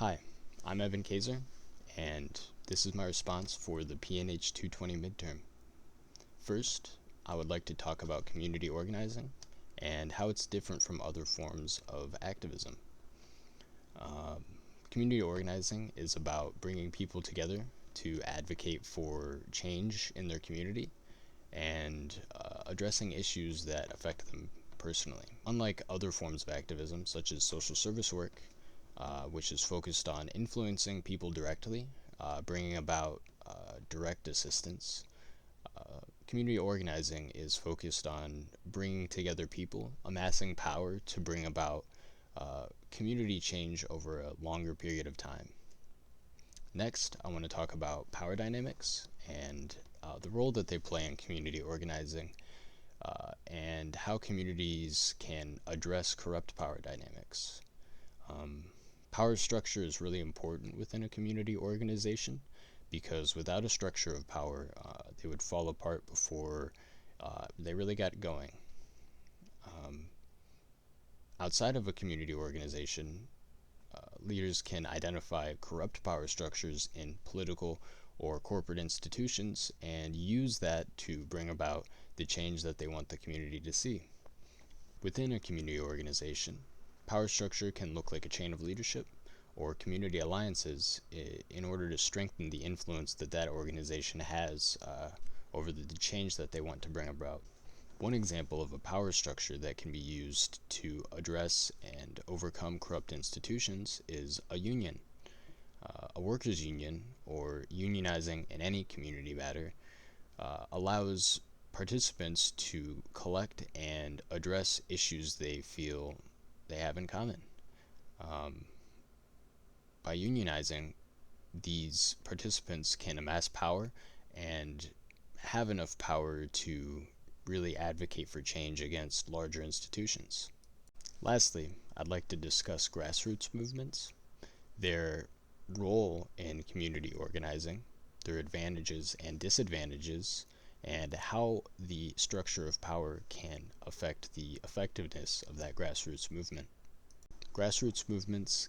Hi, I'm Evan Kaser, and this is my response for the PNH 220 midterm. First, I would like to talk about community organizing and how it's different from other forms of activism. Um, Community organizing is about bringing people together to advocate for change in their community and addressing issues that affect them personally. Unlike other forms of activism, such as social service work, which is focused on influencing people directly, bringing about direct assistance, community organizing is focused on bringing together people, amassing power to bring about community change over a longer period of time. Next, I want to talk about power dynamics and the role that they play in community organizing and how communities can address corrupt power dynamics. Um, Power structure is really important within a community organization because without a structure of power, they would fall apart before they really got going. Um, Outside of a community organization, leaders can identify corrupt power structures in political or corporate institutions and use that to bring about the change that they want the community to see. Within a community organization, power structure can look like a chain of leadership or community alliances in order to strengthen the influence that that organization has over the change that they want to bring about. One example of a power structure that can be used to address and overcome corrupt institutions is a union. A workers' union, or unionizing in any community matter, allows participants to collect and address issues they feel they have in common. Um, by unionizing, these participants can amass power and have enough power to really advocate for change against larger institutions. Lastly, I'd like to discuss grassroots movements, their role in community organizing, their advantages and disadvantages, and how the structure of power can affect the effectiveness of that grassroots movement. Grassroots movements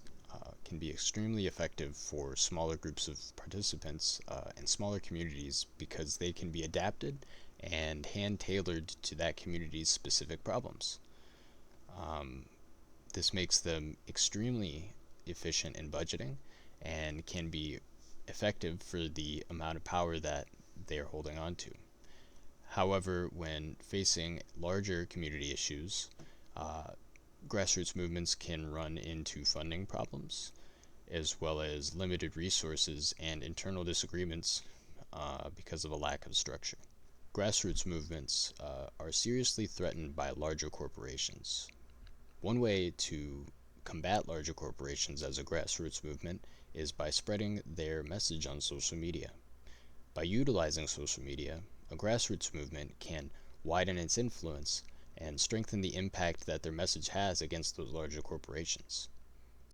can be extremely effective for smaller groups of participants and smaller communities because they can be adapted and hand-tailored to that community's specific problems. Um, this makes them extremely efficient in budgeting and can be effective for the amount of power that they are holding on to. However, when facing larger community issues, uh, grassroots movements can run into funding problems, as well as limited resources and internal disagreements because of a lack of structure. Grassroots movements are seriously threatened by larger corporations. One way to combat larger corporations as a grassroots movement is by spreading their message on social media. By utilizing social media, a grassroots movement can widen its influence and strengthen the impact that their message has against those larger corporations.